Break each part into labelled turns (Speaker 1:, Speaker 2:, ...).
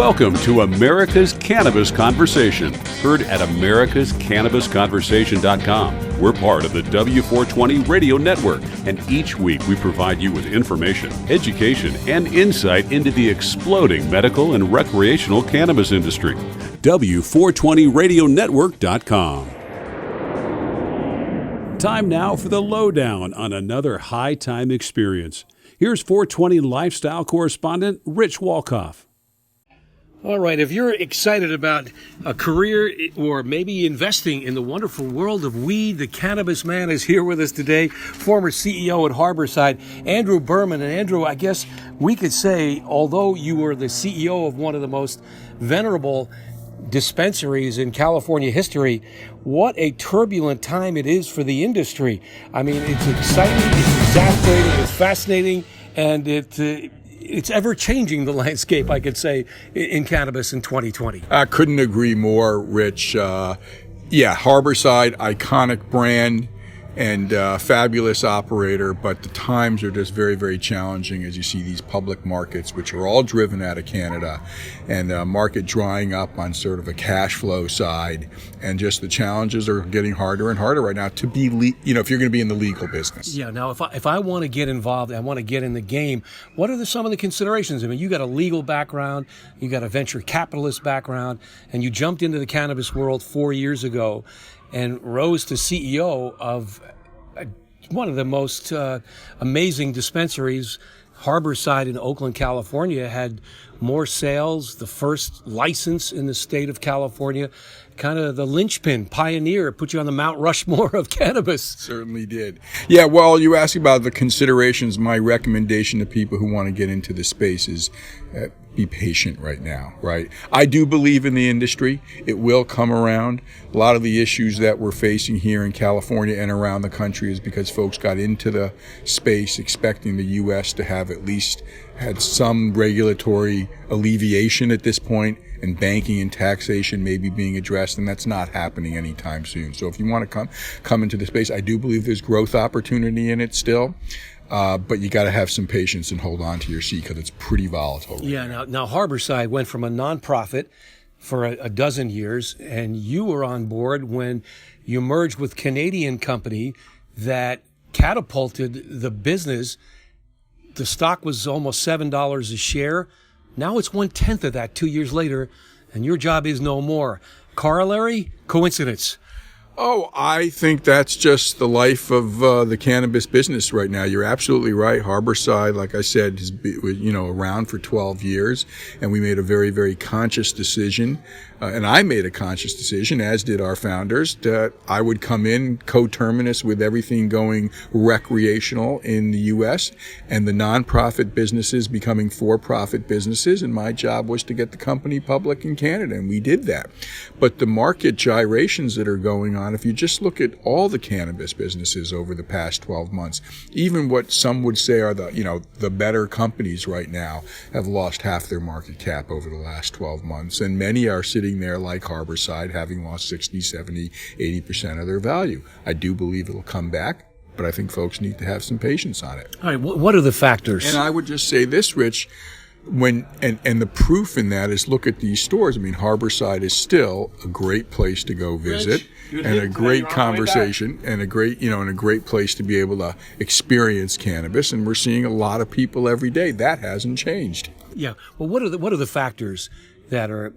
Speaker 1: Welcome to America's Cannabis Conversation, heard at americascannabisconversation.com. We're part of the W420 Radio Network, and each week we provide you with information, education, and insight into the exploding medical and recreational cannabis industry. W420radionetwork.com. Time now for the lowdown on another high-time experience. Here's 420 lifestyle correspondent Rich Walkoff.
Speaker 2: All right, if you're excited about a career or maybe investing in the wonderful world of weed, the Cannabis man is here with us today, former CEO at Harborside, Andrew Berman. And Andrew, I guess we could say, although you were the CEO of one of the most venerable dispensaries in California history, what a turbulent time it is for the industry. I mean, it's exciting, it's exasperating, it's fascinating, and it's ever-changing, the landscape, I could say, in cannabis in 2020.
Speaker 3: I couldn't agree more, Rich. Harborside, iconic brand and fabulous operator, but the times are just very, very challenging as you see these public markets, which are all driven out of Canada, and market drying up on sort of a cash flow side, and just the challenges are getting harder and harder right now to be, if you're going to be in the legal business.
Speaker 2: Yeah. Now, if I want to get involved, I want to get in the game. What are some of the considerations? I mean, you got a legal background, you got a venture capitalist background, and you jumped into the cannabis world 4 years ago and rose to CEO of one of the most amazing dispensaries. Harborside in Oakland, California had more sales, the first license in the state of California, kind of the linchpin, pioneer, put you on the Mount Rushmore of cannabis.
Speaker 3: Certainly did. Yeah, well, you asked about the considerations. My recommendation to people who want to get into the space is be patient right now, right? I do believe in the industry. It will come around. A lot of the issues that we're facing here in California and around the country is because folks got into the space expecting the U.S. to have at least had some regulatory alleviation at this point, and banking and taxation may be being addressed, and that's not happening anytime soon. So if you want to come into the space, I do believe there's growth opportunity in it still. But you got to have some patience and hold on to your seat because it's pretty volatile.
Speaker 2: Yeah. Now Harborside went from a nonprofit for a dozen years, and you were on board when you merged with Canadian company that catapulted the business. The stock was almost $7 a share. Now it's 1/10 of that 2 years later, and your job is no more. Corollary? Coincidence?
Speaker 3: Oh, I think that's just the life of the cannabis business right now. You're absolutely right. Harborside, like I said, has been, around for 12 years, and we made a very, very conscious decision, and I made a conscious decision, as did our founders, that I would come in coterminous with everything going recreational in the U.S. and the nonprofit businesses becoming for-profit businesses, and my job was to get the company public in Canada, and we did that. But the market gyrations that are going on, if you just look at all the cannabis businesses over the past 12 months, even what some would say are the better companies right now have lost half their market cap over the last 12 months. And many are sitting there like Harborside, having lost 60, 70, 80% of their value. I do believe it'll come back, but I think folks need to have some patience on it.
Speaker 2: All right. What are the factors?
Speaker 3: And I would just say this, Rich, and the proof in that is look at these stores. I mean, Harborside is still a great place to go visit, and a great conversation, and a great place to be able to experience cannabis. And we're seeing a lot of people every day. That hasn't changed.
Speaker 2: Yeah. Well, what are the factors that are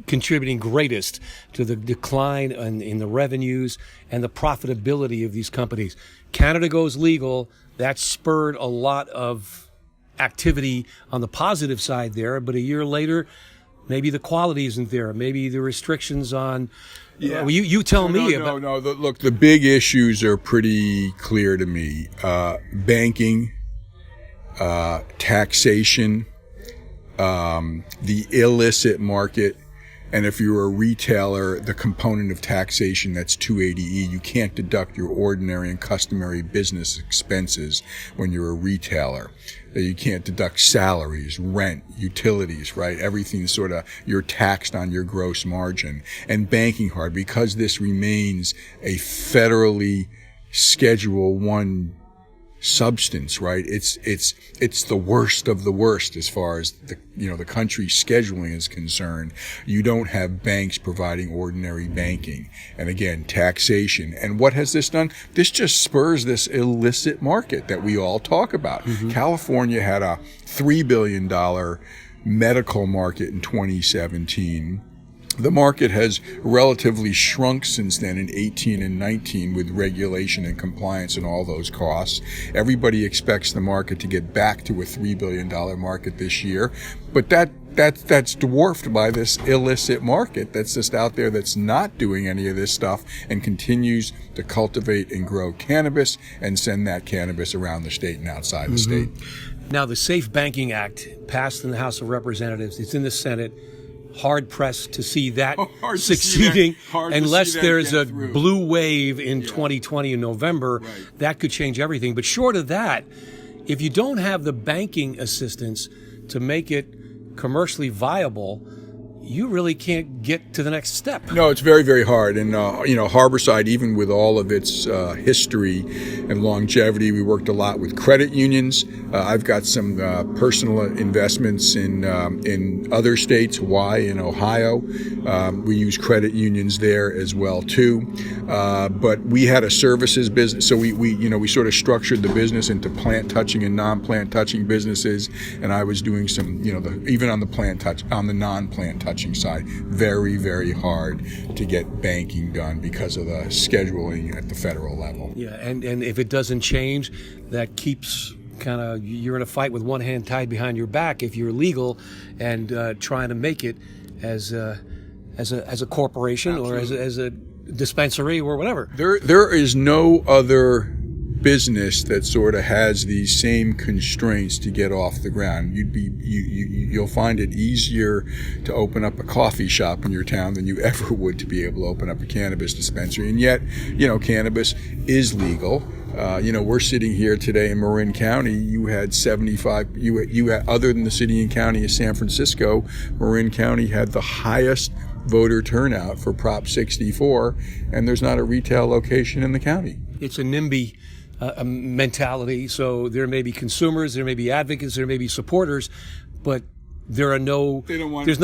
Speaker 2: contributing greatest to the decline in the revenues and the profitability of these companies? Canada goes legal. That spurred a lot of activity on the positive side there, but a year later, maybe the quality isn't there. Maybe the restrictions on. Yeah. Well, you tell me about.
Speaker 3: No. Look, the big issues are pretty clear to me. Banking, taxation, the illicit market, and if you're a retailer, the component of taxation that's 280E, you can't deduct your ordinary and customary business expenses when you're a retailer. You can't deduct salaries, rent, utilities, right? Everything you're taxed on your gross margin. And banking hard, because this remains a federally Schedule 1 substance, right? It's the worst of the worst as far as the country's scheduling is concerned. You don't have banks providing ordinary banking. And again, taxation. And what has this done? This just spurs this illicit market that we all talk about. Mm-hmm. California had a $3 billion medical market in 2017. The market has relatively shrunk since then in 18 and 19 with regulation and compliance and all those costs. Everybody expects the market to get back to a $3 billion market this year, but that's dwarfed by this illicit market that's just out there that's not doing any of this stuff and continues to cultivate and grow cannabis and send that cannabis around the state and outside the state.
Speaker 2: Now, the Safe Banking Act passed in the House of Representatives. It's in the Senate. Hard pressed to see that succeeding unless there's a blue wave in 2020 in November. Right. That could change everything. But short of that, if you don't have the banking assistance to make it commercially viable, you really can't get to the next step.
Speaker 3: No, it's very, very hard. And, Harborside, even with all of its history and longevity, we worked a lot with credit unions. I've got some personal investments in other states, Hawaii and Ohio. We use credit unions there as well, too. But we had a services business, so we sort of structured the business into plant touching and non-plant touching businesses. And I was doing some, even on the non-plant touching side, very, very hard to get banking done because of the scheduling at the federal level.
Speaker 2: Yeah, and if it doesn't change, that keeps you're in a fight with one hand tied behind your back if you're legal and trying to make it as a corporation. Absolutely. Or as a dispensary or whatever.
Speaker 3: There is no other business that sort of has these same constraints to get off the ground. You'll find it easier to open up a coffee shop in your town than you ever would to be able to open up a cannabis dispensary. And yet, cannabis is legal. We're sitting here today in Marin County. You had 75. You had, other than the city and county of San Francisco, Marin County had the highest voter turnout for Prop 64, and there's not a retail location in the county.
Speaker 2: It's a NIMBY mentality. So there may be consumers, there may be advocates, there may be supporters, but there's no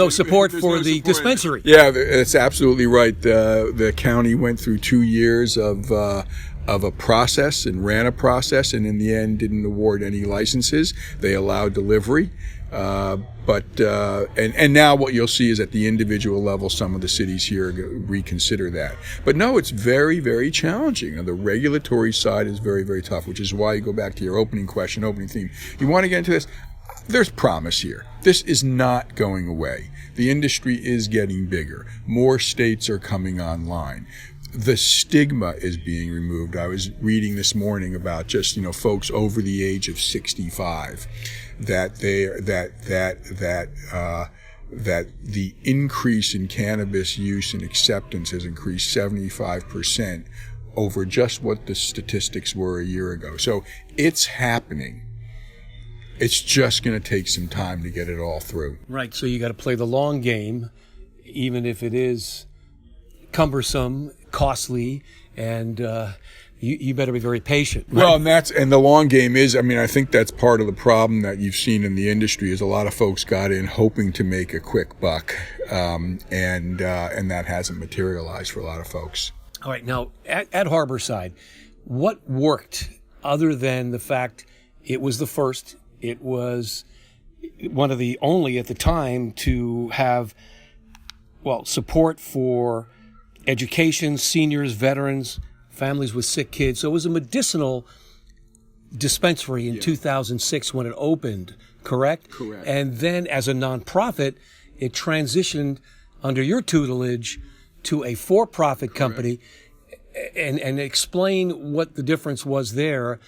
Speaker 2: support for the dispensary.
Speaker 3: Yeah, that's absolutely right. The county went through 2 years of a process and ran a process, and in the end didn't award any licenses. They allowed delivery. But now what you'll see is at the individual level, some of the cities here reconsider that. But no, it's very, very challenging. And the regulatory side is very, very tough, which is why you go back to your opening theme. You want to get into this? There's promise here. This is not going away. The industry is getting bigger. More states are coming online. The stigma is being removed. I was reading this morning about just, folks over the age of 65, that the increase in cannabis use and acceptance has increased 75% over just what the statistics were a year ago. So it's happening. It's just going to take some time to get it all through.
Speaker 2: Right. So you got to play the long game, even if it is cumbersome, costly, and you better be very patient. Right?
Speaker 3: Well, and the long game is, I think that's part of the problem that you've seen in the industry is a lot of folks got in hoping to make a quick buck, and that hasn't materialized for a lot of folks.
Speaker 2: All right, now at Harborside, what worked other than the fact it was the first, it was one of the only at the time to have, support for education, seniors, veterans, families with sick kids. So it was a medicinal dispensary in 2006 when it opened, correct?
Speaker 3: Correct.
Speaker 2: And then as a nonprofit, it transitioned under your tutelage to a for-profit company. And explain what the difference was there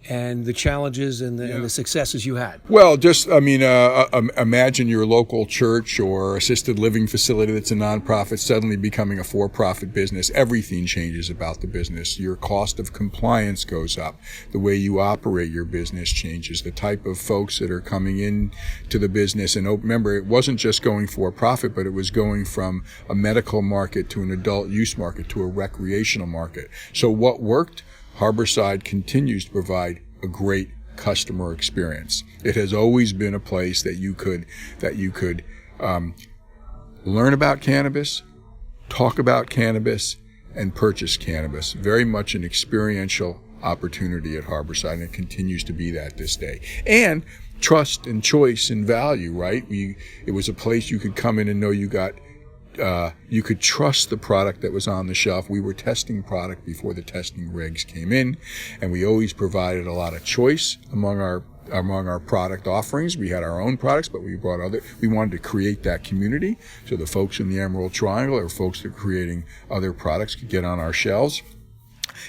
Speaker 2: and the challenges and the successes you had.
Speaker 3: Well, just, imagine your local church or assisted living facility that's a nonprofit suddenly becoming a for-profit business. Everything changes about the business. Your cost of compliance goes up. The way you operate your business changes. The type of folks that are coming in to the business. And remember, it wasn't just going for-profit, but it was going from a medical market to an adult use market to a recreational market. So what worked? Harborside continues to provide a great customer experience. It has always been a place that you could learn about cannabis, talk about cannabis, and purchase cannabis. Very much an experiential opportunity at Harborside, and it continues to be that this day. And trust and choice and value, right? It was a place you could come in and know you could trust the product that was on the shelf. We were testing product before the testing regs came in, and we always provided a lot of choice among our product offerings. We had our own products, but we wanted to create that community so the folks in the Emerald Triangle or folks that are creating other products could get on our shelves.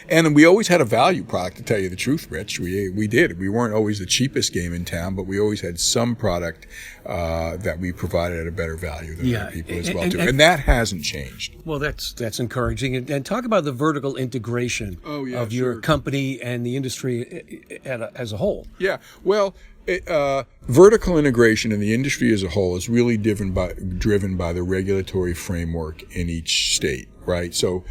Speaker 3: And we always had a value product, to tell you the truth, Rich. We did. We weren't always the cheapest game in town, but we always had some product that we provided at a better value than other people as well, too. And that hasn't changed.
Speaker 2: Well, that's encouraging. And talk about the vertical integration of your company and the industry as a whole.
Speaker 3: Yeah. Well, vertical integration in the industry as a whole is really driven by the regulatory framework in each state, right? So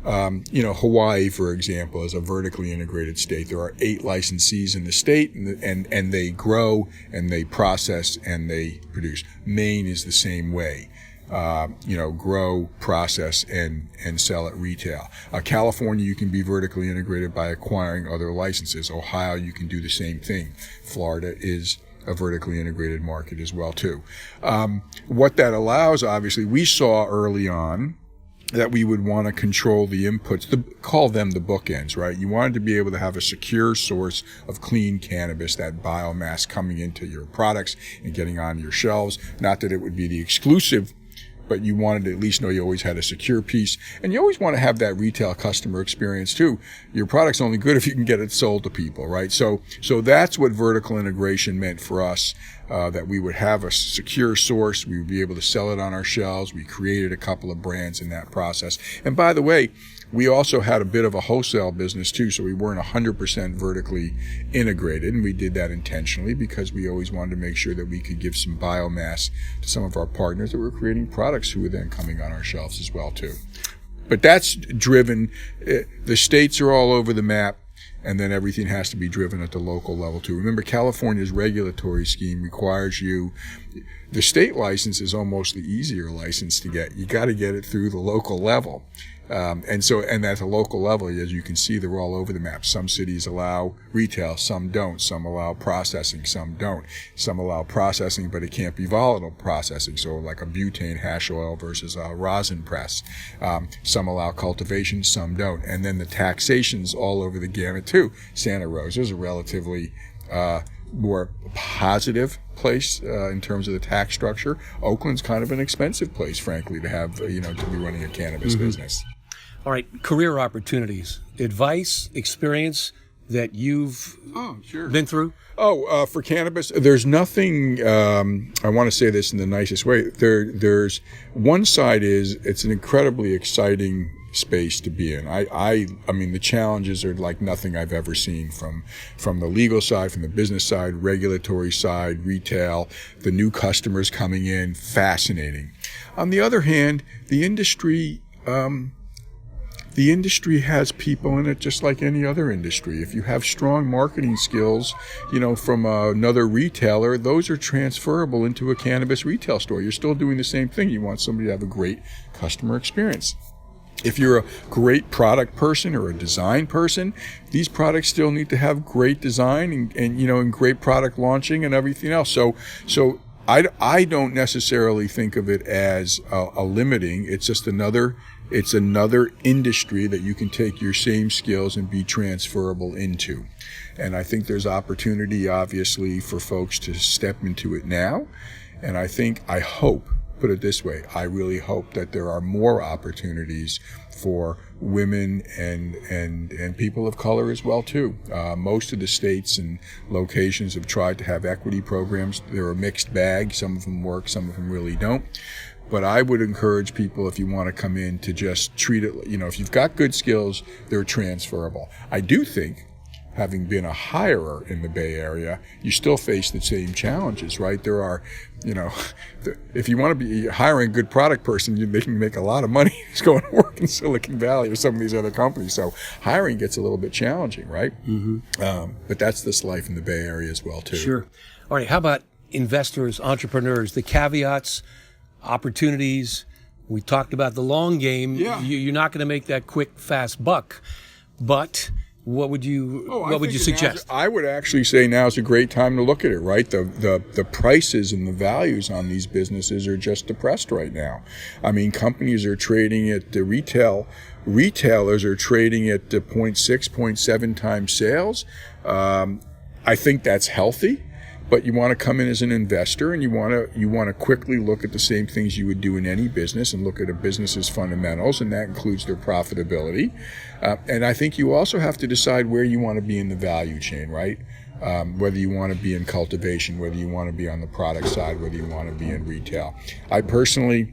Speaker 3: Hawaii, for example, is a vertically integrated state. There are 8 licensees in the state, and they grow and they process and they produce. Maine is the same way. Grow, process, and sell at retail. California, you can be vertically integrated by acquiring other licenses. Ohio, you can do the same thing. Florida is a vertically integrated market as well, too. What that allows, obviously, we saw early on that we would want to control the inputs, call them the bookends, right? You wanted to be able to have a secure source of clean cannabis, that biomass coming into your products and getting on your shelves. Not that it would be the exclusive, but you wanted to at least know you always had a secure piece. And you always want to have that retail customer experience too. Your product's only good if you can get it sold to people, right? So that's what vertical integration meant for us, that we would have a secure source. We would be able to sell it on our shelves. We created a couple of brands in that process. And by the way, we also had a bit of a wholesale business too, so we weren't 100% vertically integrated, and we did that intentionally because we always wanted to make sure that we could give some biomass to some of our partners that were creating products who were then coming on our shelves as well too. But that's driven, the states are all over the map, and then everything has to be driven at the local level too. Remember, California's regulatory scheme requires the state license is almost the easier license to get. You got to get it through the local level. And at the local level, as you can see, they're all over the map. Some cities allow retail, some don't. Some allow processing, some don't. Some allow processing, but it can't be volatile processing. So like a butane hash oil versus a rosin press. Some allow cultivation, some don't. And then the taxation's all over the gamut too. Santa Rosa's a relatively more positive place in terms of the tax structure. Oakland's kind of an expensive place, frankly, to have to be running a cannabis business.
Speaker 2: All right, career opportunities, advice, experience that you've been through?
Speaker 3: For cannabis, there's nothing, I want to say this in the nicest way. There's one side is it's an incredibly exciting space to be in. I mean, the challenges are like nothing I've ever seen from the legal side, from the business side, regulatory side, retail, the new customers coming in, fascinating. On the other hand, the industry has people in it just like any other industry. If you have strong marketing skills, from another retailer, those are transferable into a cannabis retail store. You're still doing the same thing. You want somebody to have a great customer experience. If you're a great product person or a design person, these products still need to have great design and great product launching and everything else. So I don't necessarily think of it as a limiting. It's just another industry that you can take your same skills and be transferable into. And I think there's opportunity, obviously, for folks to step into it now. And I hope, put it this way, I really hope that there are more opportunities for women and people of color as well too. Most of the states and locations have tried to have equity programs. They're a mixed bag. Some of them work, some of them really don't. But I would encourage people, if you want to come in, to just treat it, if you've got good skills, they're transferable. I do think having been a hirer in the Bay Area, you still face the same challenges, right? There are, if you want to be hiring a good product person, they can make a lot of money just going to work in Silicon Valley or some of these other companies. So hiring gets a little bit challenging, right? But that's this life in the Bay Area as well, too.
Speaker 2: Sure. All right. How about investors, entrepreneurs, the caveats, opportunities? We talked about the long game.
Speaker 3: Yeah.
Speaker 2: You're not going to make that quick, fast buck, but what would you suggest?
Speaker 3: I would actually say now is a great time to look at it, right? The prices and the values on these businesses are just depressed right now. I mean, companies are trading at retailers are trading at 0.6, 0.7 times sales. I think that's healthy. But you want to come in as an investor, and you want to quickly look at the same things you would do in any business and look at a business's fundamentals, and that includes their profitability. And I think you also have to decide where you want to be in the value chain, right? Whether you want to be in cultivation, whether you want to be on the product side, whether you want to be in retail. I personally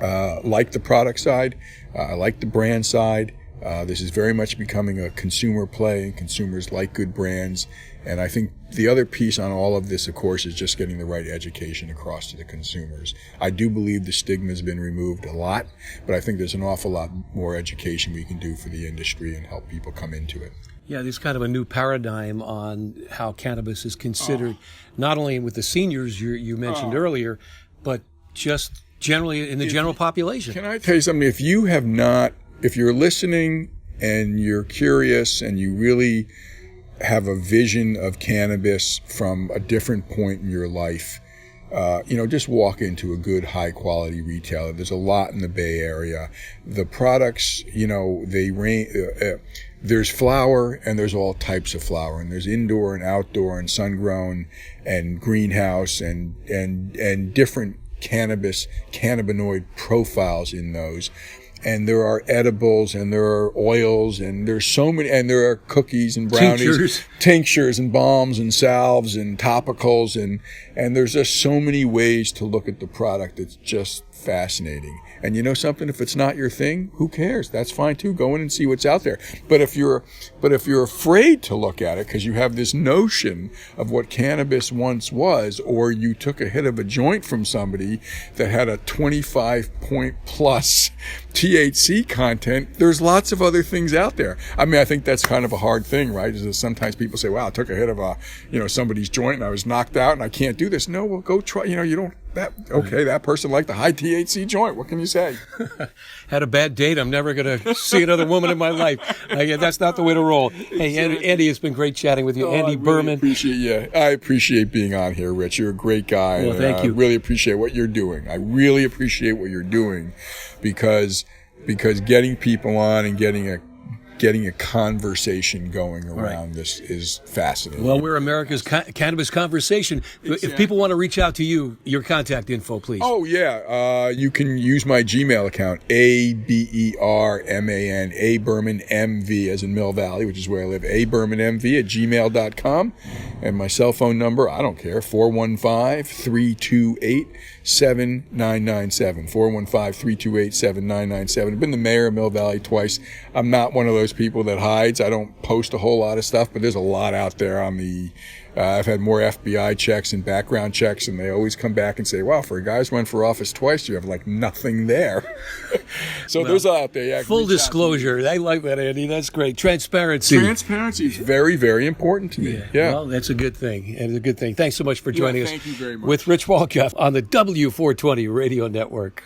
Speaker 3: like the product side. I like the brand side. This is very much becoming a consumer play, and consumers like good brands. And I think the other piece on all of this, of course, is just getting the right education across to the consumers. I do believe the stigma has been removed a lot, but I think there's an awful lot more education we can do for the industry and help people come into it.
Speaker 2: Yeah, there's kind of a new paradigm on how cannabis is considered, not only with the seniors you mentioned earlier, but just generally in the general population.
Speaker 3: Can I tell you something? If you're listening and you're curious and you really have a vision of cannabis from a different point in your life, just walk into a good, high-quality retailer. There's a lot in the Bay Area. The products, there's flower, and there's all types of flower, and there's indoor and outdoor and sun-grown and greenhouse and different cannabinoid profiles in those. And there are edibles, and there are oils, and there's so many, and there are cookies and brownies, tinctures and balms and salves and topicals, and there's just so many ways to look at the product. It's just fascinating. And you know something? If it's not your thing, who cares? That's fine too. Go in and see what's out there. But if you're afraid to look at it because you have this notion of what cannabis once was, or you took a hit of a joint from somebody that had a 25-point plus THC content, there's lots of other things out there. I mean, I think that's kind of a hard thing, right? Is that sometimes people say, wow, I took a hit of somebody's joint and I was knocked out and I can't do this. No, well, go try, that person liked the high THC joint. What can you say?
Speaker 2: Had a bad date. I'm never going to see another woman in my life. That's not the way to roll. Hey, Andy, it's been great chatting with you. Andy Berman.
Speaker 3: I appreciate being on here, Rich. You're a great guy.
Speaker 2: Well, thank you.
Speaker 3: I really appreciate what you're doing. I really appreciate what you're doing because getting people on and getting a conversation going around this is fascinating.
Speaker 2: Well, we're America's cannabis conversation. Exactly. If people want to reach out to you, your contact info, please.
Speaker 3: Oh, yeah. You can use my Gmail account, ABERMAN, ABermanMV, as in Mill Valley, which is where I live, ABermanMV@gmail.com. And my cell phone number, I don't care, 415-328-7997. 415-328-7997. I've been the mayor of Mill Valley twice. I'm not one of those people that hides. I don't post a whole lot of stuff, but there's a lot out there on the I've had more FBI checks and background checks, and they always come back and say, wow, for a guy who's run for office twice, you have like nothing there. So there's out there. Yeah,
Speaker 2: full disclosure. I like that, Andy. That's great. Transparency.
Speaker 3: Transparency is very, very important to me. Yeah.
Speaker 2: Well, that's a good thing. It's a good thing. Thanks so much for joining us.
Speaker 3: Thank you very much.
Speaker 2: With Rich Walkup on the W420 Radio Network.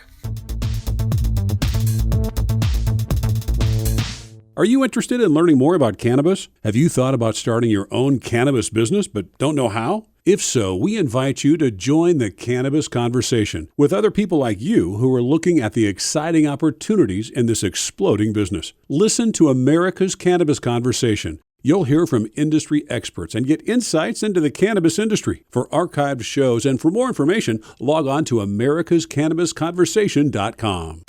Speaker 1: Are you interested in learning more about cannabis? Have you thought about starting your own cannabis business but don't know how? If so, we invite you to join the Cannabis Conversation with other people like you who are looking at the exciting opportunities in this exploding business. Listen to America's Cannabis Conversation. You'll hear from industry experts and get insights into the cannabis industry. For archived shows and for more information, log on to americascannabisconversation.com.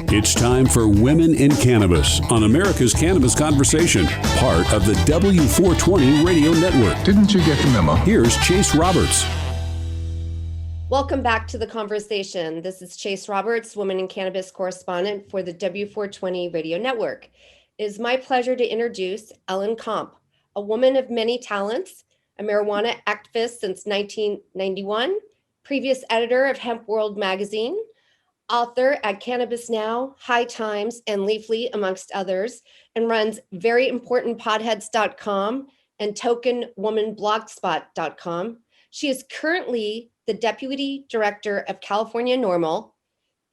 Speaker 1: It's time for Women in Cannabis on America's Cannabis Conversation, part of the W420 Radio Network.
Speaker 3: Didn't you get the memo?
Speaker 1: Here's Chase Roberts.
Speaker 4: Welcome back to the conversation. This is Chase Roberts, Women in Cannabis correspondent for the W420 Radio Network. It is my pleasure to introduce Ellen Komp, a woman of many talents, a marijuana activist since 1991, previous editor of Hemp World magazine, author at Cannabis Now, High Times, and Leafly, amongst others, and runs veryimportantpotheads.com and Tokin Women blogspot.com. She is currently the Deputy Director of California NORML.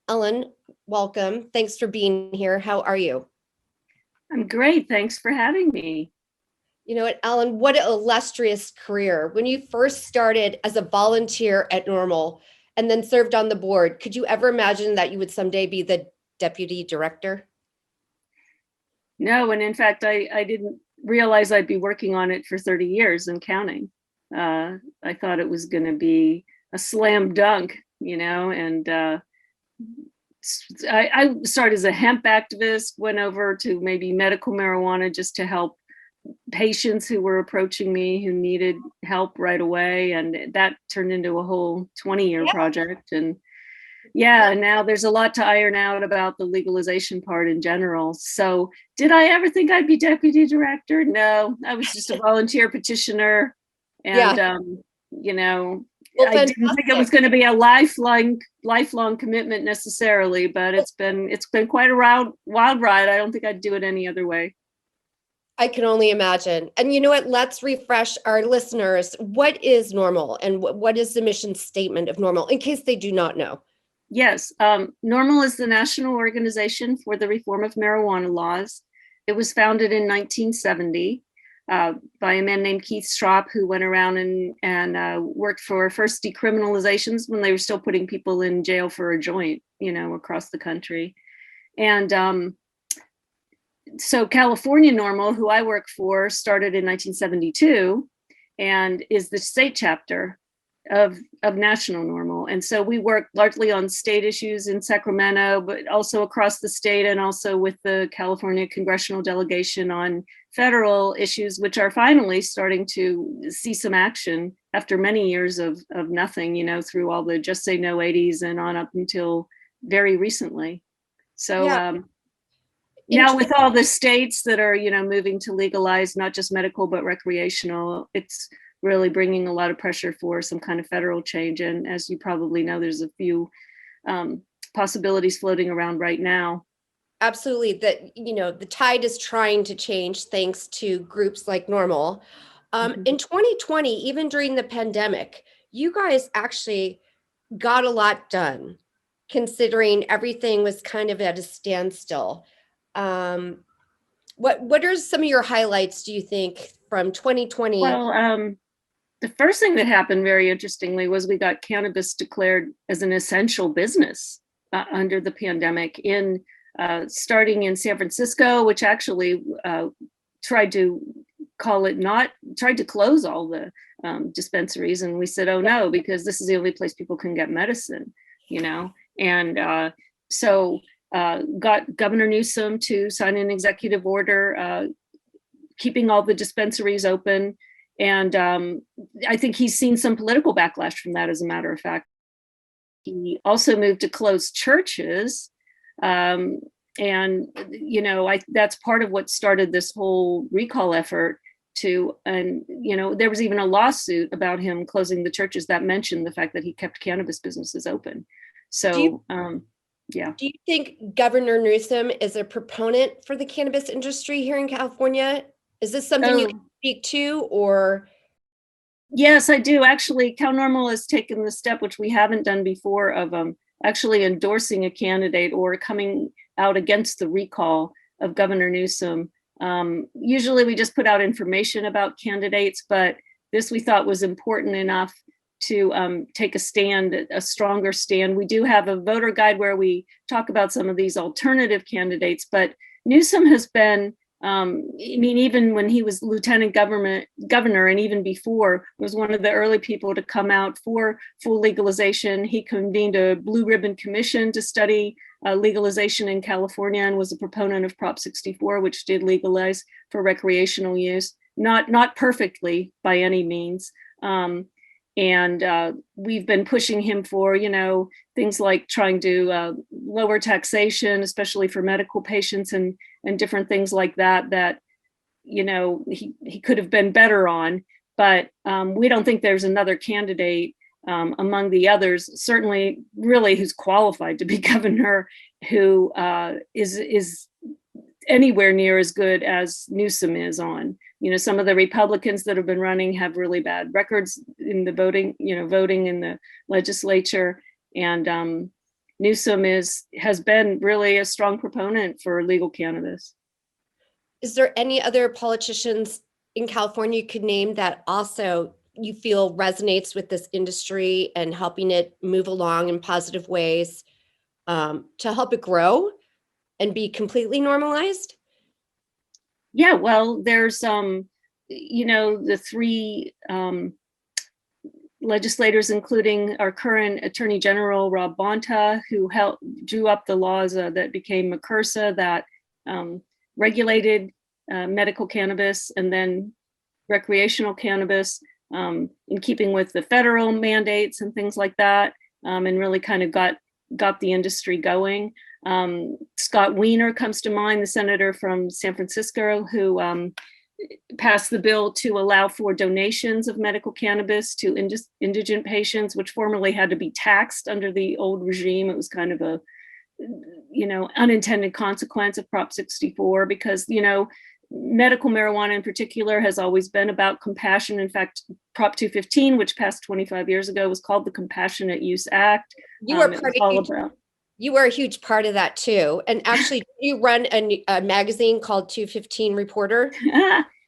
Speaker 4: Ellen, welcome. Thanks for being here. How are you?
Speaker 5: I'm great. Thanks for having me.
Speaker 4: You know what, Ellen, what an illustrious career. When you first started as a volunteer at NORML and then served on the board, could you ever imagine that you would someday be the Deputy Director?
Speaker 5: No, and in fact, I didn't realize I'd be working on it for 30 years and counting. I thought it was going to be a slam dunk, and I started as a hemp activist, went over to maybe medical marijuana just to help patients who were approaching me who needed help right away. And that turned into a whole 20-year project. And now there's a lot to iron out about the legalization part in general. So did I ever think I'd be deputy director? No, I was just a volunteer petitioner. And,
Speaker 4: Well,
Speaker 5: I didn't think it was going to be a lifelong commitment necessarily, but it's been quite a wild ride. I don't think I'd do it any other way.
Speaker 4: I can only imagine. And you know what? Let's refresh our listeners. What is NORML and what is the mission statement of NORML in case they do not know?
Speaker 5: Yes, NORML is the National Organization for the Reform of Marijuana Laws. It was founded in 1970 by a man named Keith Stroup, who went around and worked for first decriminalizations when they were still putting people in jail for a joint, across the country. And so California NORML, who I work for, started in 1972 and is the state chapter of National NORML. And so we work largely on state issues in Sacramento, but also across the state and also with the California congressional delegation on federal issues, which are finally starting to see some action after many years of nothing, through all the Just Say No 80s and on up until very recently. So now with all the states that are, moving to legalize not just medical, but recreational, it's really bringing a lot of pressure for some kind of federal change. And as you probably know, there's a few possibilities floating around right now.
Speaker 4: Absolutely. That, the tide is trying to change thanks to groups like NORML. In 2020, even during the pandemic, you guys actually got a lot done, considering everything was kind of at a standstill. What are some of your highlights, do you think, from 2020?
Speaker 5: Well, the first thing that happened very interestingly was we got cannabis declared as an essential business under the pandemic starting in San Francisco, which actually tried to close all the dispensaries. And we said, oh no, because this is the only place people can get medicine, and so got Governor Newsom to sign an executive order keeping all the dispensaries open. And I think he's seen some political backlash from that, as a matter of fact. He also moved to close churches. And, that's part of what started this whole recall effort there was even a lawsuit about him closing the churches that mentioned the fact that he kept cannabis businesses open. So, Do you
Speaker 4: think Governor Newsom is a proponent for the cannabis industry here in California? Is this something you can speak to, or?
Speaker 5: Yes, I do. Actually, Cal NORML has taken the step, which we haven't done before, of actually endorsing a candidate or coming out against the recall of Governor Newsom. Usually we just put out information about candidates, but this we thought was important enough to take a stronger stand. We do have a voter guide where we talk about some of these alternative candidates, but Newsom has been, even when he was lieutenant governor and even before, was one of the early people to come out for full legalization. He convened a blue ribbon commission to study legalization in California and was a proponent of Prop 64, which did legalize for recreational use, not perfectly by any means. And we've been pushing him for, things like trying to lower taxation, especially for medical patients and different things like that he could have been better on, but we don't think there's another candidate among the others, certainly really who's qualified to be governor, who is anywhere near as good as Newsom is on. Some of the Republicans that have been running have really bad records in the voting in the legislature. And Newsom has been really a strong proponent for legal cannabis.
Speaker 4: Is there any other politicians in California you could name that also you feel resonates with this industry and helping it move along in positive ways to help it grow and be completely normalized?
Speaker 5: Yeah, well, there's the three legislators, including our current Attorney General, Rob Bonta, who drew up the laws that became MCRSA that regulated medical cannabis and then recreational cannabis in keeping with the federal mandates and things like that, and really kind of got the industry going. Scott Wiener comes to mind, the senator from San Francisco, who passed the bill to allow for donations of medical cannabis to indigent patients, which formerly had to be taxed under the old regime. It was kind of a, unintended consequence of Prop 64, because, medical marijuana in particular has always been about compassion. In fact, Prop 215, which passed 25 years ago, was called the Compassionate Use Act.
Speaker 4: You were a huge part of that too. And actually, you run a magazine called 215 Reporter.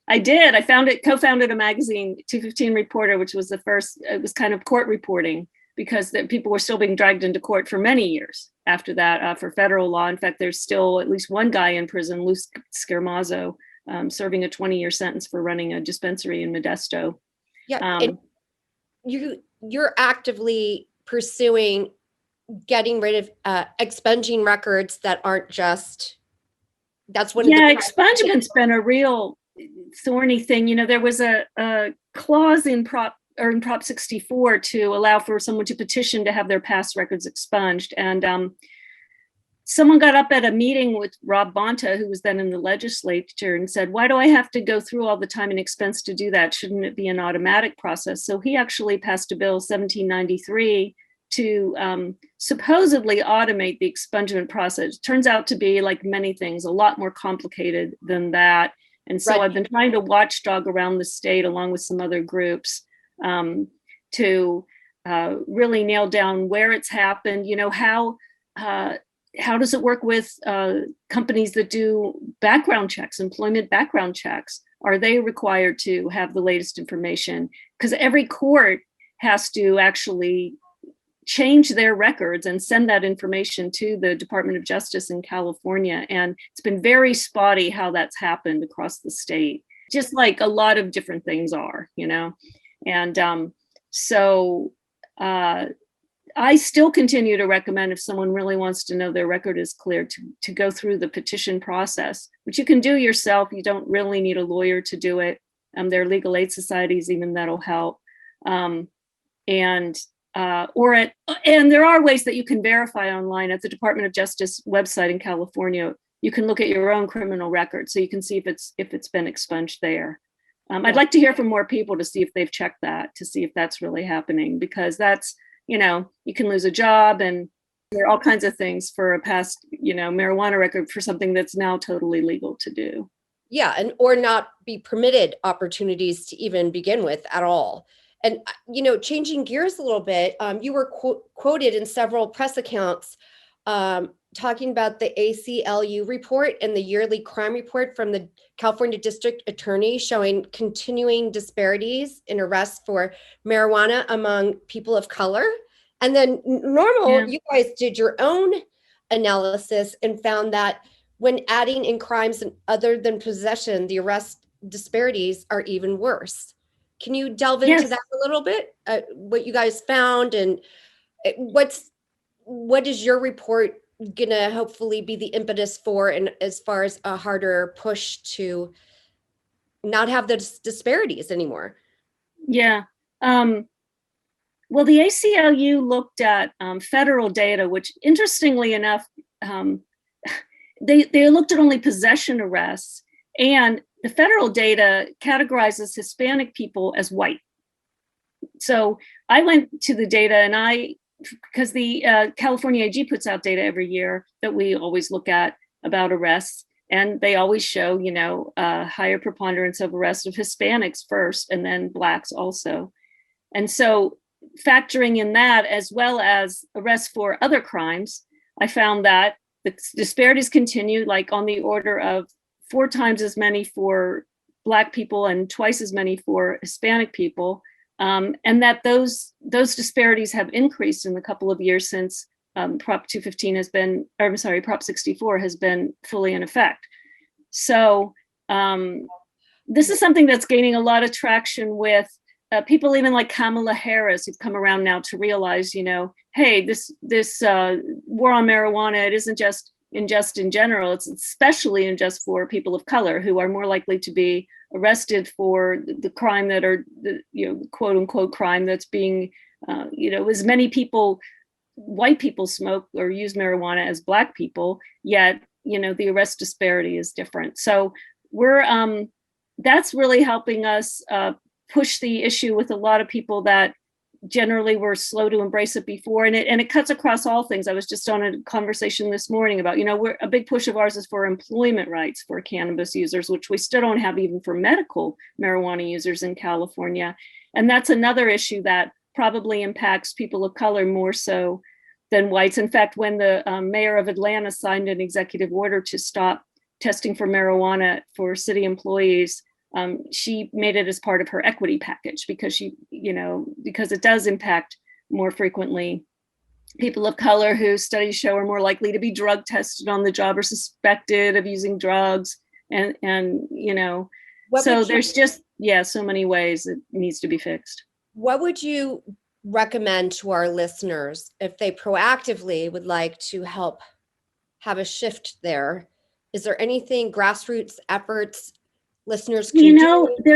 Speaker 5: I did. I co-founded a magazine, 215 Reporter, which was the first. It was kind of court reporting, because people were still being dragged into court for many years after that for federal law. In fact, there's still at least one guy in prison, Lou Scarmazzo, serving a 20-year sentence for running a dispensary in Modesto.
Speaker 4: Yeah, and you're actively pursuing getting rid of expunging records that aren't just. That's what.
Speaker 5: Yeah, expungement's been a real thorny thing. There was a clause in Prop 64 to allow for someone to petition to have their past records expunged. And someone got up at a meeting with Rob Bonta, who was then in the legislature, and said, why do I have to go through all the time and expense to do that? Shouldn't it be an automatic process? So he actually passed a bill 1793 to supposedly automate the expungement process. It turns out to be, like many things, a lot more complicated than that. And so I've been trying to watchdog around the state along with some other groups to really nail down where it's happened. How does it work with companies that do background checks, employment background checks? Are they required to have the latest information? Because every court has to actually change their records and send that information to the Department of Justice in California. And it's been very spotty how that's happened across the state, just like a lot of different things are, And so I still continue to recommend, if someone really wants to know their record is clear, to go through the petition process, which you can do yourself. You don't really need a lawyer to do it. There are legal aid societies even that'll help. And there are ways that you can verify online at the Department of Justice website in California. You can look at your own criminal record, so you can see if it's been expunged there. I'd like to hear from more people to see if they've checked that, to see if that's really happening, because that's, you can lose a job, and there are all kinds of things for a past, marijuana record for something that's now totally legal to do.
Speaker 4: Yeah, or not be permitted opportunities to even begin with at all. And, changing gears a little bit, you were quoted in several press accounts talking about the ACLU report and the yearly crime report from the California District Attorney showing continuing disparities in arrests for marijuana among people of color. And then NORML, you guys did your own analysis and found that when adding in crimes other than possession, the arrest disparities are even worse. Can you delve into that a little bit? What you guys found, and what is your report gonna hopefully be the impetus for, and as far as a harder push to not have the disparities anymore?
Speaker 5: Yeah. Well, the ACLU looked at federal data, which interestingly enough, they looked at only possession arrests, and the federal data categorizes Hispanic people as white. So I went to the data, and because the California AG puts out data every year that we always look at about arrests, and they always show, higher preponderance of arrests of Hispanics first, and then Blacks also. And so factoring in that, as well as arrests for other crimes, I found that the disparities continue, like on the order of 4 times as many for Black people and twice as many for Hispanic people. And that those disparities have increased in the couple of years since Prop 215 has been, or I'm sorry, Prop 64 has been fully in effect. So this is something that's gaining a lot of traction with people even like Kamala Harris, who've come around now to realize, hey, this war on marijuana, it isn't just unjust in general, it's especially unjust for people of color who are more likely to be arrested for the crime that are the quote unquote crime that's being as many people, white people, smoke or use marijuana as Black people, yet the arrest disparity is different. So we're that's really helping us push the issue with a lot of people that generally were slow to embrace it before, and it cuts across all things. I was just on a conversation this morning about, we're a big push of ours is for employment rights for cannabis users, which we still don't have even for medical marijuana users in California. And that's another issue that probably impacts people of color more so than whites. In fact, when the mayor of Atlanta signed an executive order to stop testing for marijuana for city employees, she made it as part of her equity package because because it does impact more frequently people of color who studies show are more likely to be drug tested on the job or suspected of using drugs. And so there's just, so many ways it needs to be fixed.
Speaker 4: What would you recommend to our listeners if they proactively would like to help have a shift there? Is there anything, grassroots efforts listeners can do?
Speaker 5: there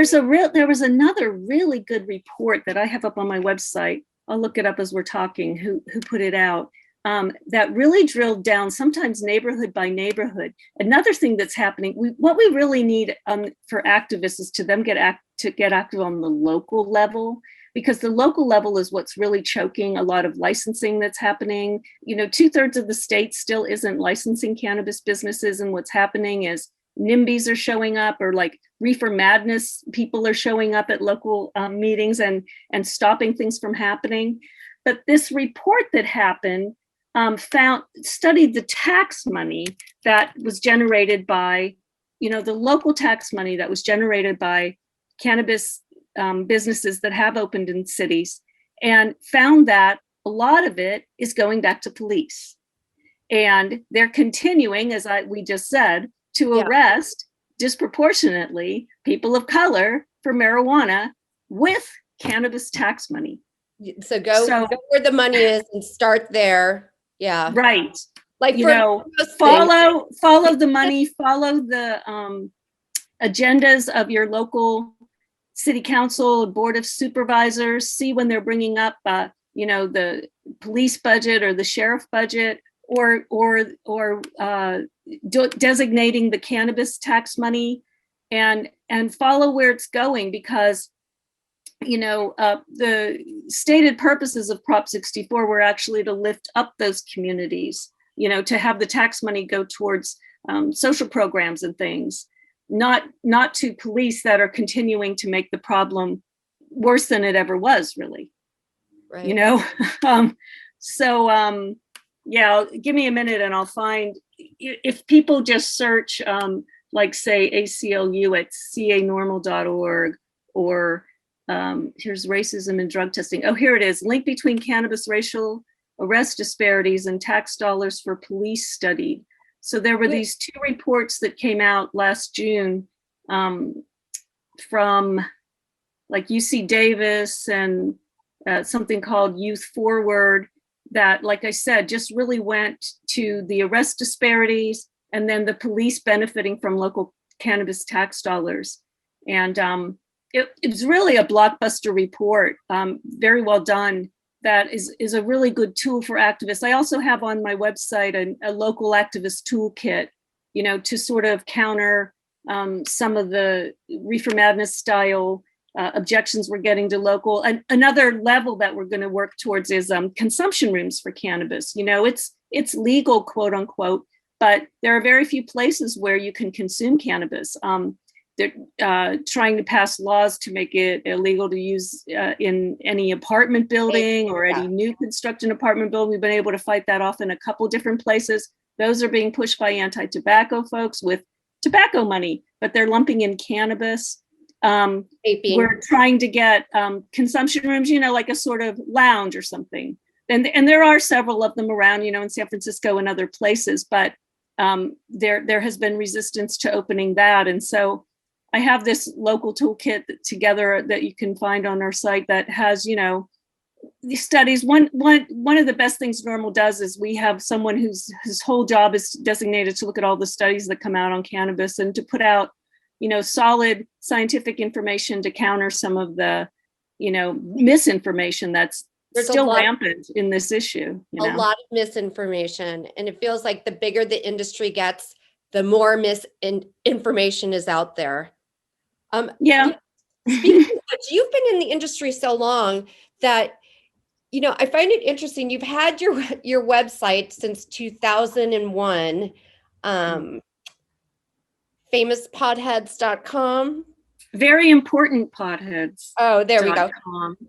Speaker 5: was another really good report that I have up on my website. I'll look it up as we're talking, who put it out, that really drilled down, sometimes neighborhood by neighborhood. Another thing that's happening, what we really need for activists is to them get active on the local level, because the local level is what's really choking a lot of licensing that's happening. 2/3 of the state still isn't licensing cannabis businesses, and what's happening is NIMBYs are showing up, or like reefer madness people are showing up at local meetings and stopping things from happening. But this report that happened studied the tax money that was generated by, the local tax money that was generated by cannabis businesses that have opened in cities, and found that a lot of it is going back to police. And they're continuing, as we just said, to arrest disproportionately people of color for marijuana with cannabis tax money.
Speaker 4: So go where the money is and start there. Yeah.
Speaker 5: Right.
Speaker 4: Like,
Speaker 5: follow the money, follow the agendas of your local city council, board of supervisors, see when they're bringing up, the police budget or the sheriff budget, or designating the cannabis tax money, and follow where it's going, because the stated purposes of Prop 64 were actually to lift up those communities, to have the tax money go towards social programs and things, not to police that are continuing to make the problem worse than it ever was, really. Right. Give me a minute and I'll find, if people just search, like say ACLU at canormal.org, or here's racism and drug testing. Oh, here it is. Link between cannabis racial arrest disparities and tax dollars for police studied. So there were these 2 reports that came out last June from like UC Davis and something called Youth Forward, that, like I said, just really went to the arrest disparities and then the police benefiting from local cannabis tax dollars. And it was really a blockbuster report, very well done. That is a really good tool for activists. I also have on my website a local activist toolkit, to sort of counter some of the Reefer Madness style objections we're getting to local. And another level that we're going to work towards is consumption rooms for cannabis. You know, it's legal, quote unquote, but there are very few places where you can consume cannabis. They're trying to pass laws to make it illegal to use in any apartment building or any new construction apartment building. We've been able to fight that off in a couple different places. Those are being pushed by anti-tobacco folks with tobacco money, but they're lumping in cannabis. We're trying to get consumption rooms, you know, like a sort of lounge or something. And there are several of them around, you know, in San Francisco and other places, but there has been resistance to opening that. And so I have this local toolkit together that you can find on our site that has, you know, these studies. One of the best things NORML does is we have someone whose whole job is designated to look at all the studies that come out on cannabis and to put out, you know, solid scientific information to counter some of the, you know, misinformation that's still rampant in this issue. You know?
Speaker 4: A lot of misinformation, and it feels like the bigger the industry gets, the more misinformation is out there.
Speaker 5: Yeah.
Speaker 4: Speaking of which, you've been in the industry so long that, you know, I find it interesting. You've had your website since 2001, famouspodheads.com.
Speaker 5: Very important potheads.
Speaker 4: Oh, there we go.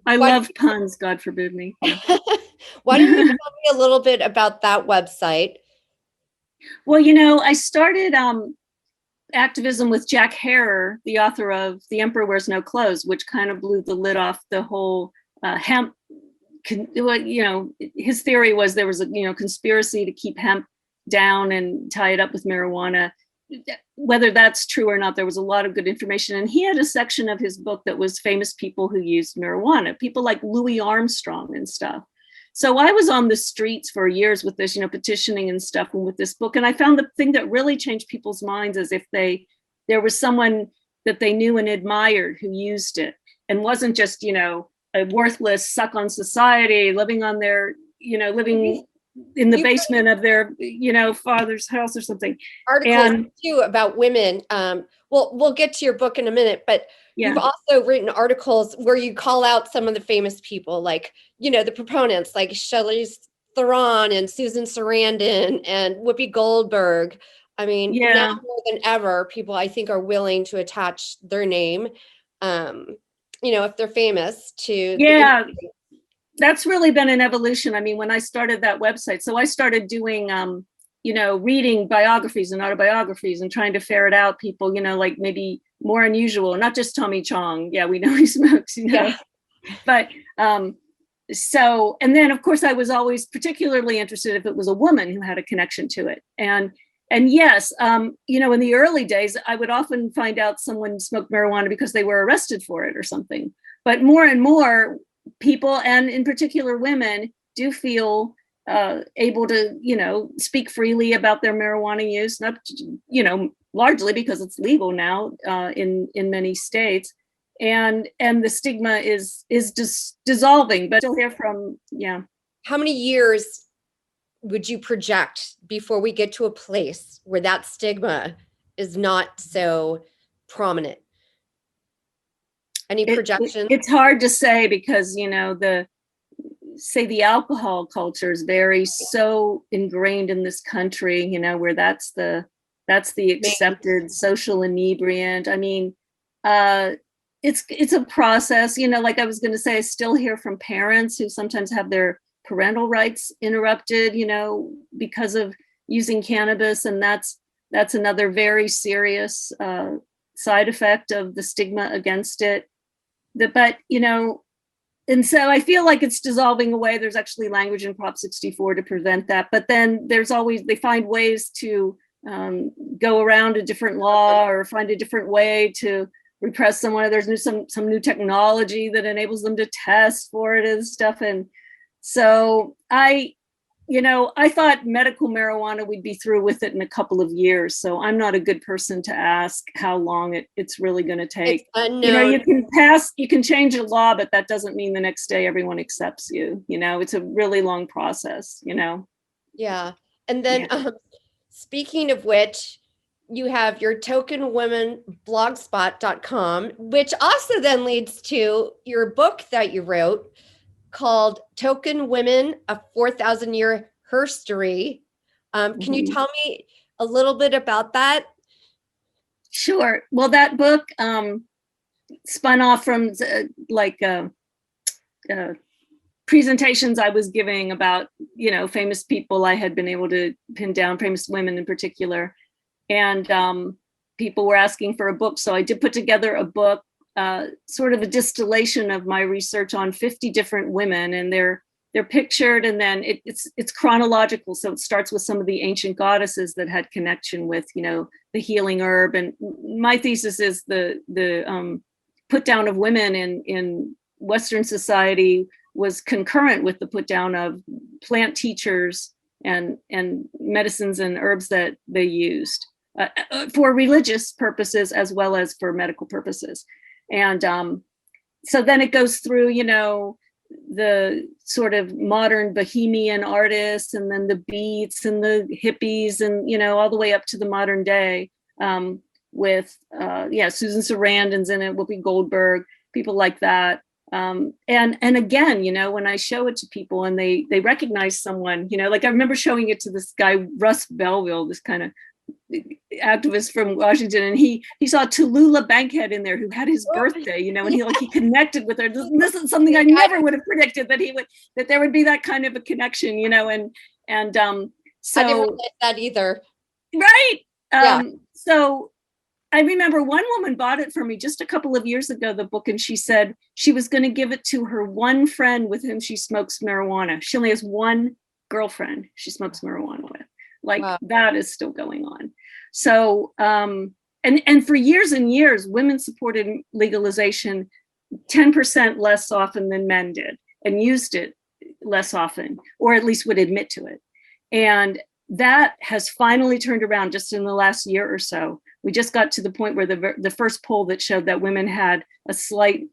Speaker 5: I love puns, God forbid me.
Speaker 4: Why don't you tell me a little bit about that website?
Speaker 5: Well, you know, I started activism with Jack Herer, the author of The Emperor Wears No Clothes, which kind of blew the lid off the whole hemp. You know, his theory was there was a, you know, conspiracy to keep hemp down and tie it up with marijuana. Whether that's true or not, there was a lot of good information. And he had a section of his book that was famous people who used marijuana, people like Louis Armstrong and stuff. So I was on the streets for years with this, you know, petitioning and stuff, and with this book. And I found the thing that really changed people's minds is if there was someone that they knew and admired who used it and wasn't just, you know, a worthless suck on society, living on their, you know, living in the basement of their, you know, father's house or something.
Speaker 4: Articles too about women. We'll get to your book in a minute, but you've also written articles where you call out some of the famous people, like, you know, the proponents like Charlize Theron and Susan Sarandon and Whoopi Goldberg. I mean, now more than ever, people I think are willing to attach their name, you know, if they're famous to.
Speaker 5: That's really been an evolution. I mean, when I started that website, so I started doing, you know, reading biographies and autobiographies and trying to ferret out people, you know, like maybe more unusual, not just Tommy Chong. Yeah, we know he smokes, you know. But so, and then of course I was always particularly interested if it was a woman who had a connection to it. And yes, you know, in the early days, I would often find out someone smoked marijuana because they were arrested for it or something. But more and more people, and in particular women, do feel able to, you know, speak freely about their marijuana use, not, you know, largely because it's legal now in many states. And the stigma is just dissolving, but still hear from,
Speaker 4: How many years would you project before we get to a place where that stigma is not so prominent? Any projections?
Speaker 5: It's hard to say because, you know, the alcohol culture is so ingrained in this country, you know, where that's the accepted social inebriant. I mean, it's a process, you know, like I was going to say, I still hear from parents who sometimes have their parental rights interrupted, you know, because of using cannabis. And that's another very serious side effect of the stigma against it. But, you know, and so I feel like it's dissolving away. There's actually language in Prop 64 to prevent that. But then they find ways to go around a different law or find a different way to repress someone. There's some new technology that enables them to test for it and stuff. And so I thought medical marijuana, we'd be through with it in a couple of years. So I'm not a good person to ask how long it's really going to take. You know, you can change a law, but that doesn't mean the next day everyone accepts you. You know, it's a really long process, you know?
Speaker 4: Yeah. And then speaking of which, you have your Tokin Women blogspot.com, which also then leads to your book that you wrote called Tokin Women, a 4,000-year Herstory. Can you tell me a little bit about that?
Speaker 5: Sure. Well, that book spun off from presentations I was giving about, famous people I had been able to pin down, famous women in particular. And people were asking for a book. So I did put together a book, sort of a distillation of my research on 50 different women, and they're pictured, and then it's chronological. So it starts with some of the ancient goddesses that had connection with, the healing herb. And my thesis is the put down of women in Western society was concurrent with the put down of plant teachers and medicines and herbs that they used for religious purposes as well as for medical purposes. And so then it goes through, the sort of modern bohemian artists, and then the beats and the hippies, and all the way up to the modern day, with Susan Sarandon's in it, Whoopi Goldberg, people like that. And again, when I show it to people and they recognize someone, like I remember showing it to this guy, Russ Belville, this kind of activist from Washington, and he saw Tallulah Bankhead in there, who had his birthday, and he connected with her. This is something I never would have predicted, that there would be that kind of a connection, and so
Speaker 4: I didn't realize that either.
Speaker 5: Right. So I remember one woman bought it for me just a couple of years ago, the book, and she said she was going to give it to her one friend with whom she smokes marijuana. She only has one girlfriend she smokes marijuana with. Wow. That is still going on. So, and for years and years, women supported legalization 10% less often than men did, and used it less often, or at least would admit to it. And that has finally turned around just in the last year or so. We just got to the point where the first poll that showed that women had a slightly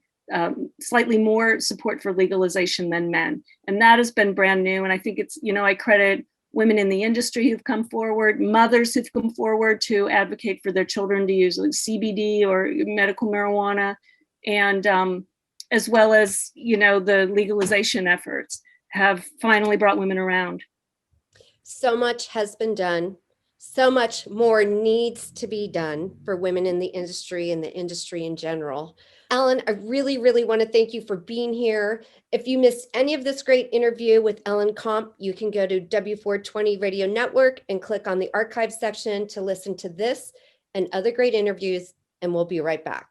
Speaker 5: more support for legalization than men. And that has been brand new. And I think it's, I credit women in the industry who've come forward, mothers who've come forward to advocate for their children to use CBD or medical marijuana, and as well as, the legalization efforts have finally brought women around.
Speaker 4: So much has been done. So much more needs to be done for women in the industry and the industry in general. Ellen, I really, really want to thank you for being here. If you missed any of this great interview with Ellen Komp, you can go to W420 Radio Network and click on the archive section to listen to this and other great interviews, and we'll be right back.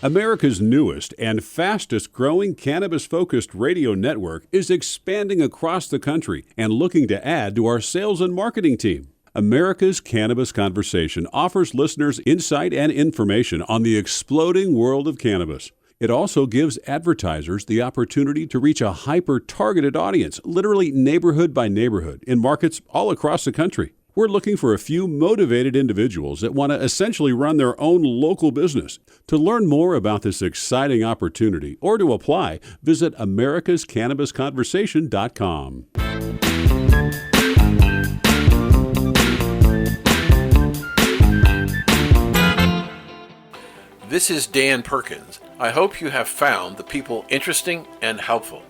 Speaker 1: America's newest and fastest growing cannabis-focused radio network is expanding across the country and looking to add to our sales and marketing team. America's Cannabis Conversation offers listeners insight and information on the exploding world of cannabis. It also gives advertisers the opportunity to reach a hyper-targeted audience, literally neighborhood by neighborhood, in markets all across the country. We're looking for a few motivated individuals that want to essentially run their own local business. To learn more about this exciting opportunity or to apply, visit americascannabisconversation.com.
Speaker 2: This is Dan Perkins. I hope you have found the people interesting and helpful.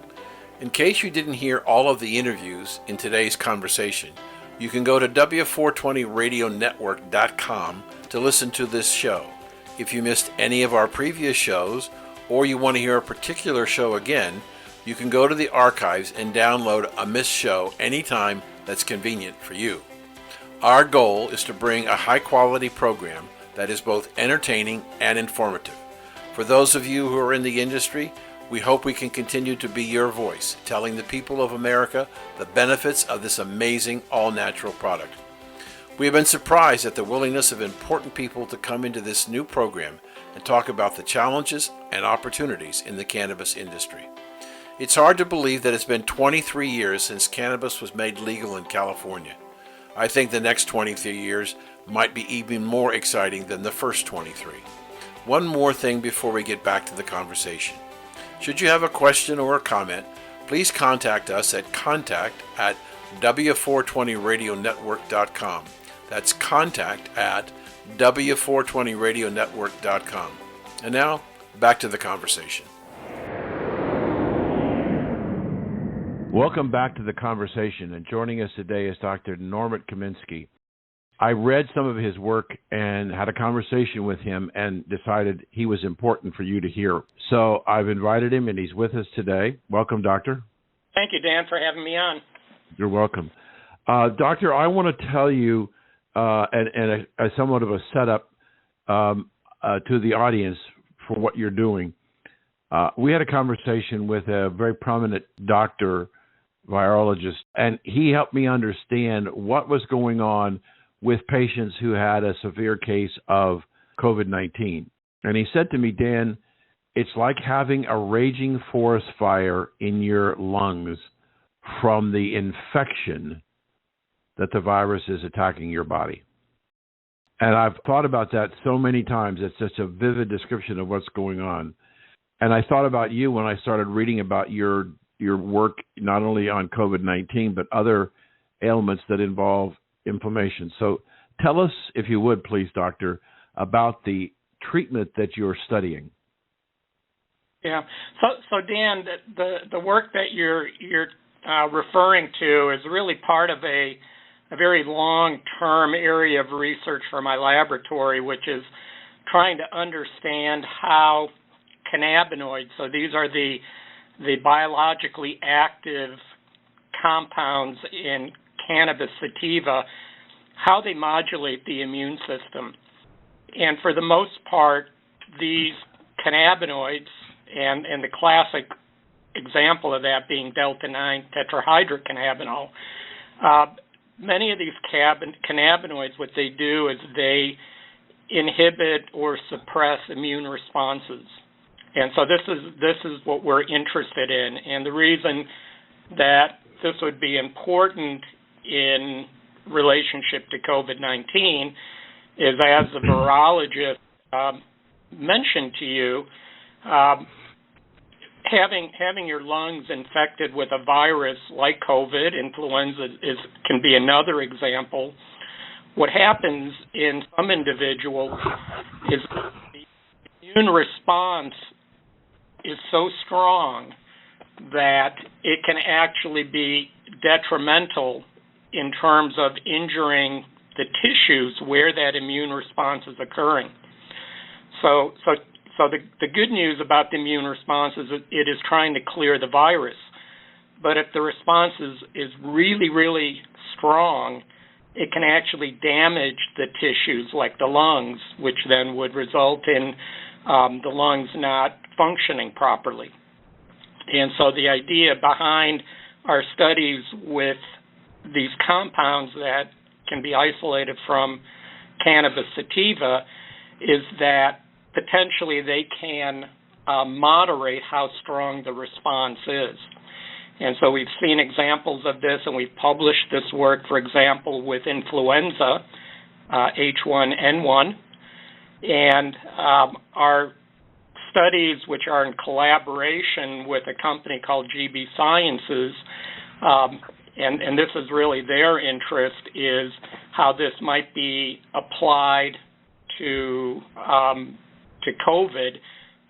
Speaker 2: In case you didn't hear all of the interviews in today's conversation, you can go to W420radionetwork.com to listen to this show. If you missed any of our previous shows, or you want to hear a particular show again, you can go to the archives and download a missed show anytime that's convenient for you. Our goal is to bring a high-quality program that is both entertaining and informative. For those of you who are in the industry, we hope we can continue to be your voice, telling the people of America the benefits of this amazing all-natural product.
Speaker 6: We have been surprised at the willingness of important people to come into this new program and talk about the challenges and opportunities in the cannabis industry. It's hard to believe that it's been 23 years since cannabis was made legal in California. I think the next 23 years might be even more exciting than the first 23. One more thing before we get back to the conversation. Should you have a question or a comment, please contact us at contact@w420radionetwork.com. That's contact@w420radionetwork.com. And now, back to the conversation. Welcome back to the conversation, and joining us today is Dr. Norbert Kaminski. I read some of his work and had a conversation with him and decided he was important for you to hear. So I've invited him, and he's with us today. Welcome, Doctor.
Speaker 7: Thank you, Dan, for having me on.
Speaker 6: You're welcome. Doctor, I want to tell you, and a somewhat of a setup to the audience for what you're doing. We had a conversation with a very prominent doctor, virologist, and he helped me understand what was going on with patients who had a severe case of COVID-19. And he said to me, Dan, it's like having a raging forest fire in your lungs from the infection that the virus is attacking your body. And I've thought about that so many times. It's such a vivid description of what's going on. And I thought about you when I started reading about your work, not only on COVID-19, but other ailments that involve inflammation. So tell us, if you would, please, Doctor, about the treatment that you're studying.
Speaker 7: Yeah. So Dan, the work that you're referring to is really part of a very long-term area of research for my laboratory, which is trying to understand how cannabinoids, so these are the biologically active compounds in cannabis sativa, how they modulate the immune system. And for the most part, these cannabinoids, and the classic example of that being delta-9 tetrahydrocannabinol, many of these cannabinoids, what they do is they inhibit or suppress immune responses. And so this is what we're interested in. And the reason that this would be important in relationship to COVID-19 is, as the virologist mentioned to you, having your lungs infected with a virus like COVID, influenza can be another example. What happens in some individuals is the immune response is so strong that it can actually be detrimental in terms of injuring the tissues where that immune response is occurring. So the good news about the immune response is that it is trying to clear the virus. But if the response is really, really strong, it can actually damage the tissues like the lungs, which then would result in the lungs not functioning properly. And so the idea behind our studies with these compounds that can be isolated from cannabis sativa is that potentially they can moderate how strong the response is. And so we've seen examples of this, and we've published this work, for example, with influenza, H1N1, and our studies, which are in collaboration with a company called GB Sciences, and this is really their interest, is how this might be applied to COVID,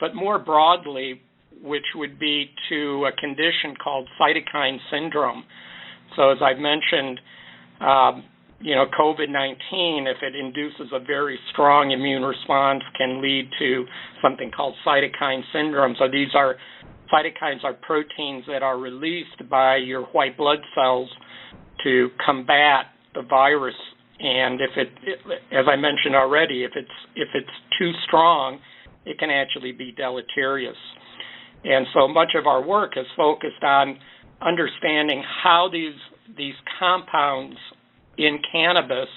Speaker 7: but more broadly, which would be to a condition called Cytokine Syndrome. So as I've mentioned, COVID-19, if it induces a very strong immune response, can lead to something called Cytokine Syndrome. So cytokines are proteins that are released by your white blood cells to combat the virus. And as I mentioned already, if it's too strong, it can actually be deleterious. And so much of our work is focused on understanding how these compounds in cannabis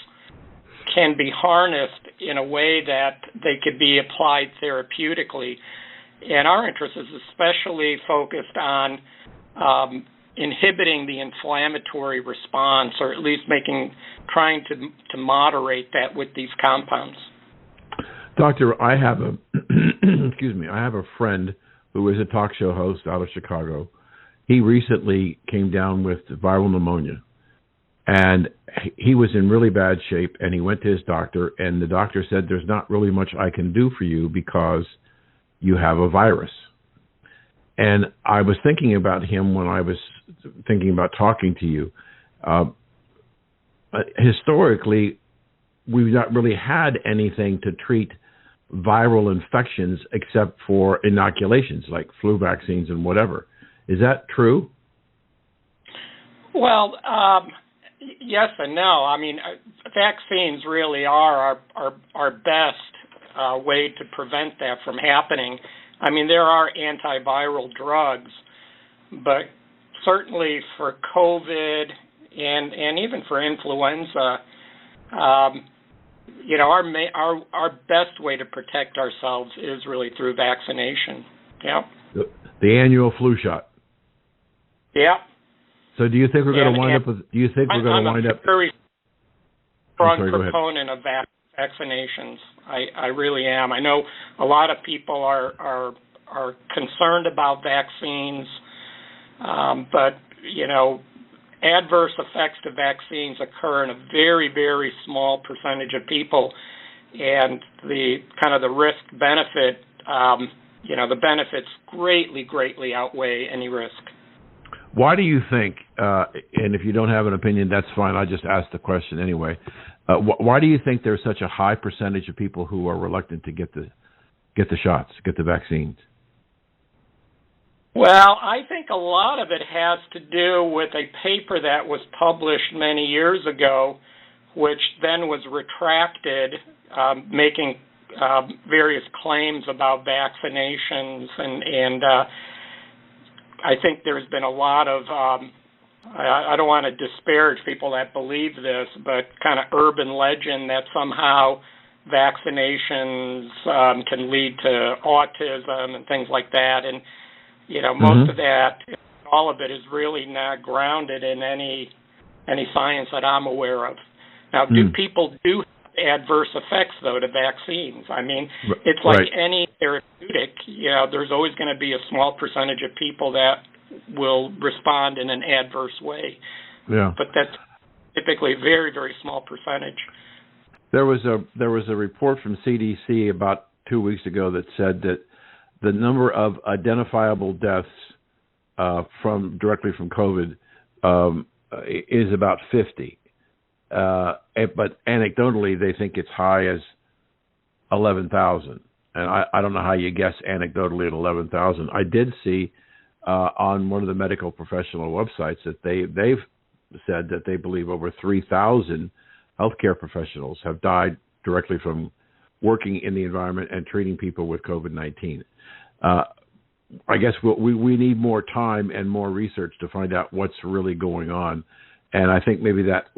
Speaker 7: can be harnessed in a way that they could be applied therapeutically. And our interest is especially focused on inhibiting the inflammatory response, or at least trying to moderate that with these compounds.
Speaker 6: Doctor, I have a I have a friend who is a talk show host out of Chicago. He recently came down with viral pneumonia, and he was in really bad shape, and he went to his doctor, and the doctor said, there's not really much I can do for you because you have a virus. And I was thinking about him when I was thinking about talking to you. Historically, we've not really had anything to treat viral infections except for inoculations like flu vaccines and whatever. Is that true?
Speaker 7: Well, yes and no. I mean, vaccines really are our best way to prevent that from happening. I mean, there are antiviral drugs, but certainly for COVID and even for influenza, our best way to protect ourselves is really through vaccination. Yeah.
Speaker 6: The annual flu shot.
Speaker 7: Yeah.
Speaker 6: So, do you think we're going to wind up with? Do you think we're going to wind up?
Speaker 7: I'm a very strong proponent of vaccinations. I really am. I know a lot of people are concerned about vaccines, but adverse effects to vaccines occur in a very, very small percentage of people, and the risk benefit, the benefits greatly outweigh any risk.
Speaker 6: Why do you think, and if you don't have an opinion, that's fine, I just asked the question anyway, why do you think there's such a high percentage of people who are reluctant to get the shots, get the vaccines?
Speaker 7: Well, I think a lot of it has to do with a paper that was published many years ago, which then was retracted, making various claims about vaccinations, and I think there's been a lot of, I don't want to disparage people that believe this, but kind of urban legend that somehow vaccinations can lead to autism and things like that. And, most of that, all of it is really not grounded in any science that I'm aware of. Now, people do have adverse effects, though, to vaccines? I mean, it's like any therapeutic, there's always going to be a small percentage of people that will respond in an adverse way. Yeah. But that's typically a very, very small percentage.
Speaker 6: There was a report from CDC about 2 weeks ago that said that the number of identifiable deaths directly from COVID is about 50. But anecdotally, they think it's high as 11,000. And I don't know how you guess anecdotally at 11,000. I did see on one of the medical professional websites that they've said that they believe over 3,000 healthcare professionals have died directly from working in the environment and treating people with COVID-19. I guess we need more time and more research to find out what's really going on. And I think maybe that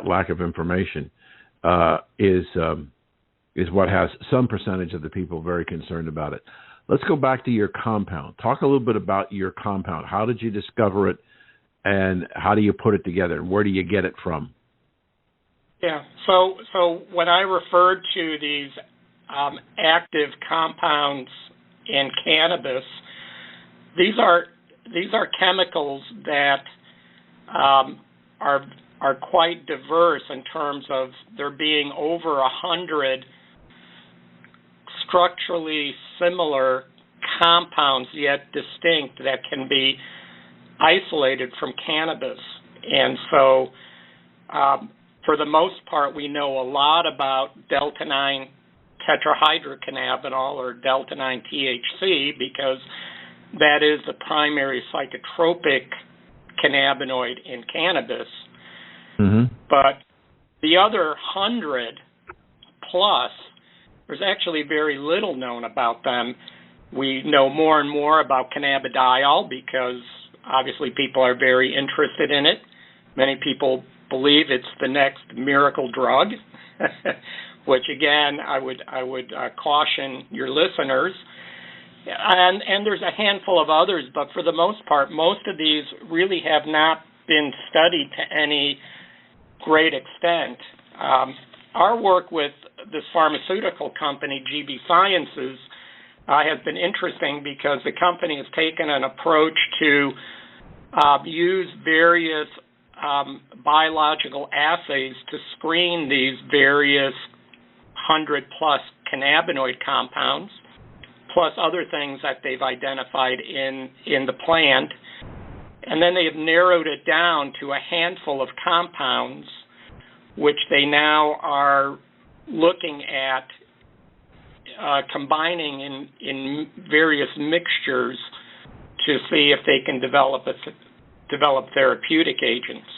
Speaker 6: lack of information is what has some percentage of the people very concerned about it. Let's go back to your compound. Talk a little bit about your compound. How did you discover it, and how do you put it together, and where do you get it from?
Speaker 7: Yeah. So when I referred to these active compounds in cannabis, these are chemicals that are quite diverse in terms of there being over 100 structurally similar compounds yet distinct that can be isolated from cannabis. And so for the most part, we know a lot about delta-9 tetrahydrocannabinol, or delta-9 THC, because that is the primary psychotropic cannabinoid in cannabis. Mm-hmm. But the other 100 plus, there's actually very little known about them. We know more and more about cannabidiol because obviously people are very interested in it. Many people believe it's the next miracle drug. which again I would caution your listeners. And there's a handful of others, but for the most part, most of these really have not been studied to any great extent. Our work with this pharmaceutical company, GB Sciences, has been interesting because the company has taken an approach to use various biological assays to screen these various 100-plus cannabinoid compounds, plus other things that they've identified in the plant. And then they have narrowed it down to a handful of compounds, which they now are looking at combining in various mixtures to see if they can develop therapeutic agents.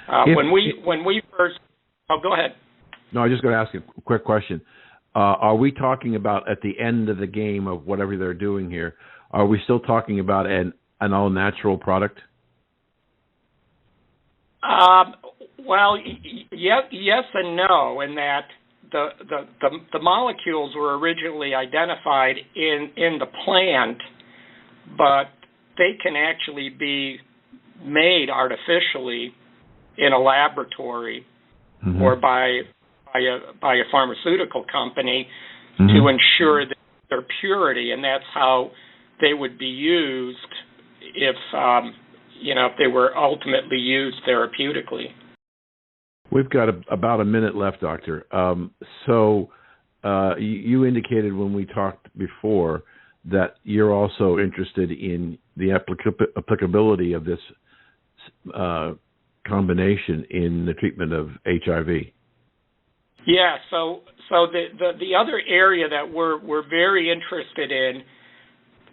Speaker 7: When we first, go ahead.
Speaker 6: No, I was just going to ask a quick question. Are we talking about at the end of the game of whatever they're doing here? Are we still talking about an all-natural product?
Speaker 7: Well, yes and no, in that the molecules were originally identified in the plant, but they can actually be made artificially in a laboratory or by a pharmaceutical company to ensure their purity, and that's how they would be used if they were ultimately used therapeutically.
Speaker 6: We've got about a minute left, Doctor. So you indicated when we talked before that you're also interested in the applicability of this combination in the treatment of HIV.
Speaker 7: Yeah, so the other area that we're very interested in,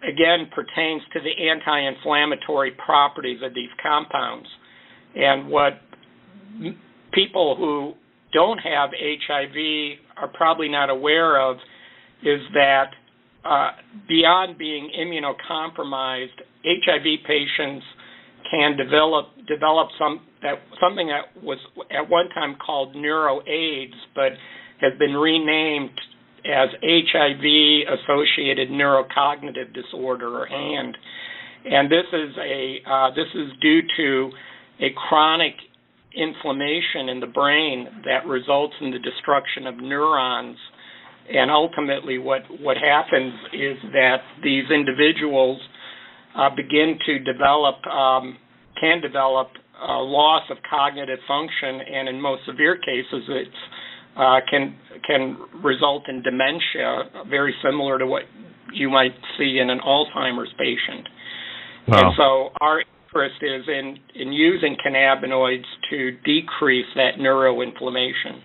Speaker 7: again, pertains to the anti-inflammatory properties of these compounds. And what people who don't have HIV are probably not aware of is that beyond being immunocompromised, HIV patients can develop something that was at one time called neuro-AIDS, but has been renamed as HIV-associated neurocognitive disorder, or HAND. And this is due to a chronic inflammation in the brain that results in the destruction of neurons. And ultimately what happens is that these individuals begin to can develop loss of cognitive function, and in most severe cases it can result in dementia, very similar to what you might see in an Alzheimer's patient. Wow. And so our interest is in using cannabinoids to decrease that neuroinflammation.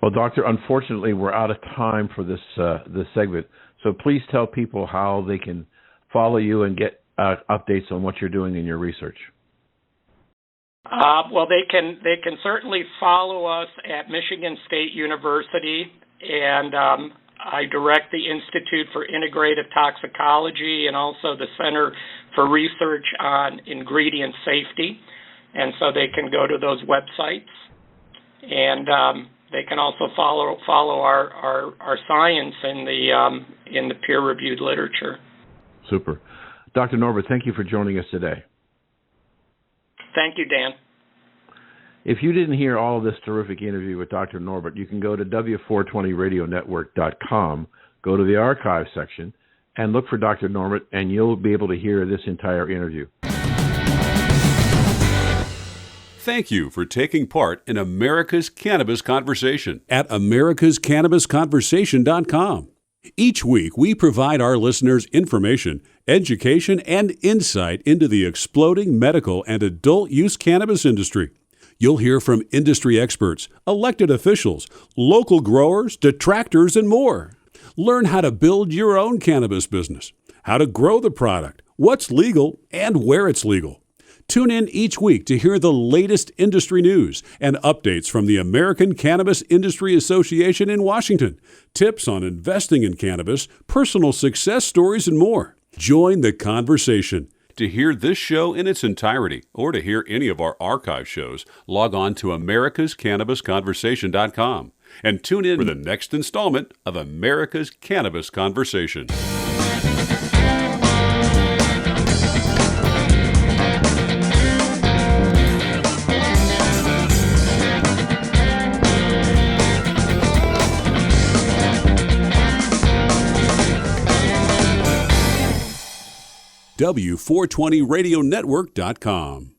Speaker 6: Well, Doctor, unfortunately, we're out of time for this segment. So please tell people how they can follow you and get updates on what you're doing in your research.
Speaker 7: Well, they can certainly follow us at Michigan State University, and I direct the Institute for Integrative Toxicology and also the Center for Research on Ingredient Safety, and so they can go to those websites, and they can also follow our science in the peer-reviewed literature.
Speaker 6: Super. Dr. Norbert, thank you for joining us today.
Speaker 7: Thank you, Dan.
Speaker 6: If you didn't hear all of this terrific interview with Dr. Norbert, you can go to W420radionetwork.com, go to the archive section, and look for Dr. Norbert, and you'll be able to hear this entire interview.
Speaker 1: Thank you for taking part in America's Cannabis Conversation at americascannabisconversation.com. Each week, we provide our listeners information, education, and insight into the exploding medical and adult use cannabis industry. You'll hear from industry experts, elected officials, local growers, detractors, and more. Learn how to build your own cannabis business, how to grow the product, what's legal, and where it's legal. Tune in each week to hear the latest industry news and updates from the American Cannabis Industry Association in Washington, tips on investing in cannabis, personal success stories, and more. Join the conversation. To hear this show in its entirety or to hear any of our archive shows, log on to americascannabisconversation.com and tune in for the next installment of America's Cannabis Conversation. W420radionetwork.com